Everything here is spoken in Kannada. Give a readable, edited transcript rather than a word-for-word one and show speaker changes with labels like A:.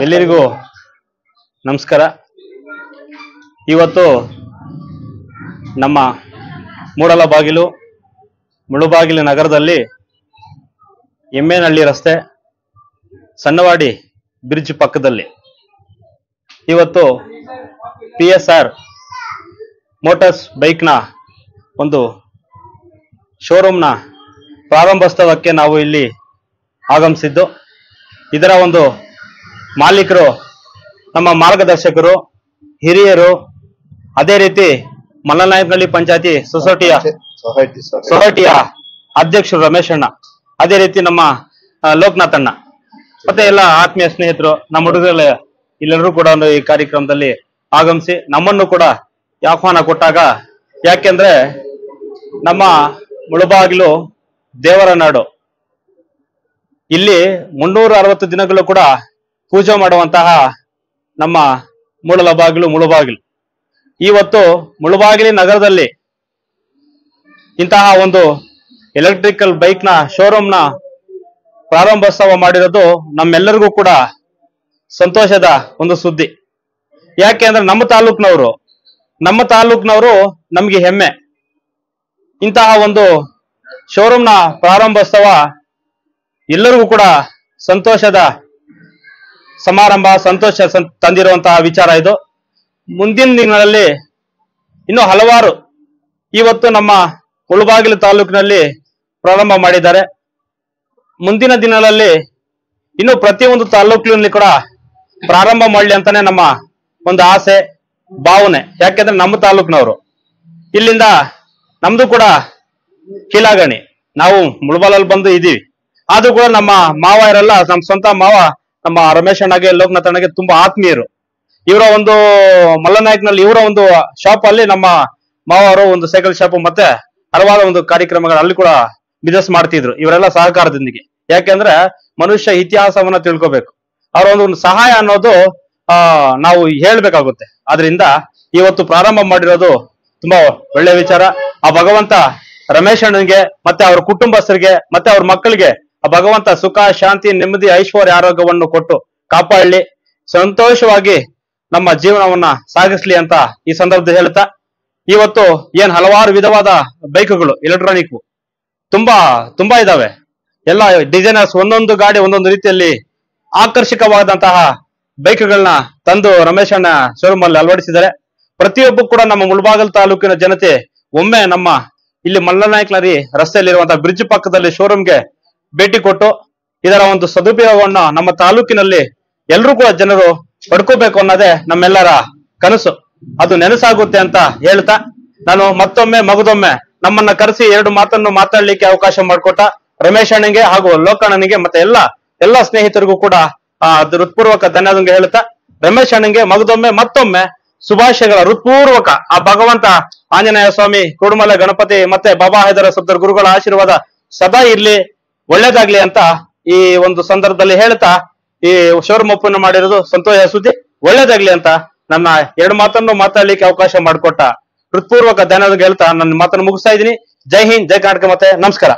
A: ಎಲ್ಲರಿಗೂ ನಮಸ್ಕಾರ. ಇವತ್ತು ನಮ್ಮ ಮೂಡಲಬಾಗಿಲು ಮುಳುಬಾಗಿಲು ನಗರದಲ್ಲಿ ಎಮ್ಮೇನಹಳ್ಳಿ ರಸ್ತೆ ಸಣ್ಣವಾಡಿ ಬ್ರಿಡ್ಜ್ ಪಕ್ಕದಲ್ಲಿ ಇವತ್ತು PSR ಮೋಟಾರ್ಸ್ ಬೈಕ್ನ ಒಂದು ಶೋರೂಮ್ನ ಪ್ರಾರಂಭೋತ್ಸವಕ್ಕೆ ನಾವು ಇಲ್ಲಿ ಆಗಮಿಸಿದ್ದು. ಇದರ ಒಂದು ಮಾಲೀಕರು ನಮ್ಮ ಮಾರ್ಗದರ್ಶಕರು, ಹಿರಿಯರು, ಅದೇ ರೀತಿ ಮಲ್ಲನಾಯಕನಹಳ್ಳಿ ಪಂಚಾಯತಿ ಸೊಸೈಟಿಯ ಅಧ್ಯಕ್ಷರು ರಮೇಶ್ ಅಣ್ಣ, ಅದೇ ರೀತಿ ನಮ್ಮ ಲೋಕನಾಥ್ ಅಣ್ಣ, ಮತ್ತೆ ಎಲ್ಲ ಆತ್ಮೀಯ ಸ್ನೇಹಿತರು, ನಮ್ಮ ಹುಡುಗರ ಇಲ್ಲೆಲ್ಲರೂ ಕೂಡ ಈ ಕಾರ್ಯಕ್ರಮದಲ್ಲಿ ಆಗಮಿಸಿ ನಮ್ಮನ್ನು ಕೂಡ ಆಹ್ವಾನ ಕೊಟ್ಟಾಗ, ಯಾಕೆಂದ್ರೆ ನಮ್ಮ ಮುಳುಬಾಗಿಲು ದೇವರ ನಾಡು, ಇಲ್ಲಿ 360 ದಿನಗಳು ಕೂಡ ಪೂಜೆ ಮಾಡುವಂತಹ ನಮ್ಮ ಮುಳುಬಾಗಿಲು ಇವತ್ತು ಮುಳುಬಾಗಿಲು ನಗರದಲ್ಲಿ ಇಂತಹ ಒಂದು ಎಲೆಕ್ಟ್ರಿಕಲ್ ಬೈಕ್ನ ಶೋರೂಮ್ನ ಪ್ರಾರಂಭೋತ್ಸವ ಮಾಡಿರೋದು ನಮ್ಮೆಲ್ಲರಿಗೂ ಕೂಡ ಸಂತೋಷದ ಒಂದು ಸುದ್ದಿ. ಯಾಕೆ ಅಂದ್ರೆ ನಮ್ಮ ತಾಲೂಕ್ನವರು ನಮ್ಗೆ ಹೆಮ್ಮೆ. ಇಂತಹ ಒಂದು ಶೋರೂಮ್ನ ಪ್ರಾರಂಭೋತ್ಸವ ಎಲ್ಲರಿಗೂ ಕೂಡ ಸಂತೋಷದ ಸಮಾರಂಭ, ಸಂತೋಷ ತಂದಿರುವಂತಹ ವಿಚಾರ ಇದು. ಮುಂದಿನ ದಿನಗಳಲ್ಲಿ ಇನ್ನು ಹಲವಾರು ಇವತ್ತು ನಮ್ಮ ಮುಳುಬಾಗಿಲು ತಾಲೂಕಿನಲ್ಲಿ ಪ್ರಾರಂಭ ಮಾಡಿದ್ದಾರೆ. ಮುಂದಿನ ದಿನಗಳಲ್ಲಿ ಇನ್ನು ಪ್ರತಿಯೊಂದು ತಾಲೂಕಿನಲ್ಲಿ ಕೂಡ ಪ್ರಾರಂಭ ಮಾಡಲಿ ಅಂತಾನೆ ನಮ್ಮ ಒಂದು ಆಸೆ, ಭಾವನೆ. ಯಾಕೆಂದ್ರೆ ನಮ್ಮ ತಾಲೂಕಿನವರು, ಇಲ್ಲಿಂದ ನಮ್ದು ಕೂಡ ಕೀಲಾಗಣಿ, ನಾವು ಮುಳುಬಾಲಲ್ಲಿ ಬಂದು ಇದೀವಿ. ಆದ್ರೂ ಕೂಡ ನಮ್ಮ ಮಾವ ಇರಲ್ಲ, ನಮ್ಮ ಸ್ವಂತ ಮಾವ ನಮ್ಮ ರಮೇಶ್ ಅಣ್ಣಗೆ, ಲೋಕನಾಥ್ ಅಣ್ಣಗೆ ತುಂಬಾ ಆತ್ಮೀಯರು. ಇವರ ಒಂದು ಮಲ್ಲನಾಯಕನಲ್ಲಿ ಇವರ ಒಂದು ಶಾಪ್ ಅಲ್ಲಿ ನಮ್ಮ ಮಾವ ಅವರು ಒಂದು ಸೈಕಲ್ ಶಾಪ್ ಮತ್ತೆ ಹಲವಾರು ಒಂದು ಕಾರ್ಯಕ್ರಮಗಳು ಅಲ್ಲಿ ಕೂಡ ಬಿಸ್ನೆಸ್ ಮಾಡ್ತಿದ್ರು ಇವರೆಲ್ಲ ಸಹಕಾರದೊಂದಿಗೆ. ಯಾಕೆಂದ್ರೆ ಮನುಷ್ಯ ಇತಿಹಾಸವನ್ನ ತಿಳ್ಕೋಬೇಕು, ಅವರ ಒಂದು ಸಹಾಯ ಅನ್ನೋದು ನಾವು ಹೇಳ್ಬೇಕಾಗುತ್ತೆ. ಆದ್ರಿಂದ ಇವತ್ತು ಪ್ರಾರಂಭ ಮಾಡಿರೋದು ತುಂಬಾ ಒಳ್ಳೆ ವಿಚಾರ. ಆ ಭಗವಂತ ರಮೇಶ್ ಅಣ್ಣನಿಗೆ ಮತ್ತೆ ಅವ್ರ ಕುಟುಂಬಸ್ಥರಿಗೆ ಮತ್ತೆ ಅವ್ರ ಮಕ್ಕಳಿಗೆ ಆ ಭಗವಂತ ಸುಖ, ಶಾಂತಿ, ನೆಮ್ಮದಿ, ಐಶ್ವರ್ಯ, ಆರೋಗ್ಯವನ್ನು ಕೊಟ್ಟು ಕಾಪಾಡಲಿ, ಸಂತೋಷವಾಗಿ ನಮ್ಮ ಜೀವನವನ್ನ ಸಾಗಿಸ್ಲಿ ಅಂತ ಈ ಸಂದರ್ಭದಲ್ಲಿ ಹೇಳ್ತಾ, ಇವತ್ತು ಏನ್ ಹಲವಾರು ವಿಧವಾದ ಬೈಕ್ಗಳು ಎಲೆಕ್ಟ್ರಾನಿಕ್ ತುಂಬಾ ಇದಾವೆ. ಎಲ್ಲ ಡಿಸೈನರ್ಸ್ ಒಂದೊಂದು ಗಾಡಿ ಒಂದೊಂದು ರೀತಿಯಲ್ಲಿ ಆಕರ್ಷಕವಾದಂತಹ ಬೈಕ್ಗಳನ್ನ ತಂದು ರಮೇಶ್ ಅಣ್ಣ ಶೋರೂಮ್ ಅಲ್ಲಿ ಅಳವಡಿಸಿದ್ದಾರೆ. ಪ್ರತಿಯೊಬ್ಬರು ಕೂಡ ನಮ್ಮ ಮುಳಬಾಗಿಲು ತಾಲೂಕಿನ ಜನತೆ ಒಮ್ಮೆ ನಮ್ಮ ಇಲ್ಲಿ ಮಲ್ಲನಾಯಕನಹಳ್ಳಿ ರಸ್ತೆಯಲ್ಲಿರುವಂತಹ ಬ್ರಿಡ್ಜ್ ಪಕ್ಕದಲ್ಲಿ ಶೋರೂಮ್ಗೆ ಭೇಟಿ ಕೊಟ್ಟು ಇದರ ಒಂದು ಸದುಪಯೋಗವನ್ನ ನಮ್ಮ ತಾಲೂಕಿನಲ್ಲಿ ಎಲ್ಲರೂ ಕೂಡ ಜನರು ಪಡ್ಕೋಬೇಕು ಅನ್ನೋದೇ ನಮ್ಮೆಲ್ಲರ ಕನಸು. ಅದು ನೆನಸಾಗುತ್ತೆ ಅಂತ ಹೇಳ್ತಾ, ನಾನು ಮತ್ತೊಮ್ಮೆ ಮಗದೊಮ್ಮೆ ನಮ್ಮನ್ನ ಕರೆಸಿ 2 ಮಾತನ್ನು ಮಾತಾಡ್ಲಿಕ್ಕೆ ಅವಕಾಶ ಮಾಡಿಕೊಟ್ಟ ರಮೇಶ್ ಅಣ್ಣನಿಗೆ ಹಾಗೂ ಲೋಕಣ್ಣನಿಗೆ ಮತ್ತೆ ಎಲ್ಲ ಸ್ನೇಹಿತರಿಗೂ ಕೂಡ ಹೃತ್ಪೂರ್ವಕ ಧನ್ಯವಾದ ಹೇಳ್ತಾ, ರಮೇಶ್ ಅಣ್ಣನಿಗೆ ಮಗದೊಮ್ಮೆ ಮತ್ತೊಮ್ಮೆ ಶುಭಾಶಯಗಳ ಹೃತ್ಪೂರ್ವಕ. ಆ ಭಗವಂತ ಆಂಜನೇಯ ಸ್ವಾಮಿ, ಕುಡುಮಲ ಗಣಪತಿ ಮತ್ತೆ ಬಾಬಾ ಹೈದರ ಸಬ್ದರ್ ಗುರುಗಳ ಆಶೀರ್ವಾದ ಸದಾ ಇರ್ಲಿ, ಒಳ್ಳೇದಾಗ್ಲಿ ಅಂತ ಈ ಒಂದು ಸಂದರ್ಭದಲ್ಲಿ ಹೇಳ್ತಾ, ಈ ಶೋರೂಮ್ ಓಪನ್ ಮಾಡಿರೋದು ಸಂತೋಷ ಸುದ್ದಿ, ಒಳ್ಳೇದಾಗ್ಲಿ ಅಂತ ನನ್ನ 2 ಮಾತನ್ನು ಮಾತಾಡ್ಲಿಕ್ಕೆ ಅವಕಾಶ ಮಾಡಿಕೊಟ್ಟ ಹೃತ್ಪೂರ್ವಕ ಧನ್ಯವಾದ ಹೇಳ್ತಾ ನನ್ನ ಮಾತನ್ನು ಮುಗಿಸ್ತಾ ಇದ್ದೀನಿ. ಜೈ ಹಿಂದ್, ಜೈ ಕರ್ನಾಟಕ, ಮತ್ತೆ ನಮಸ್ಕಾರ.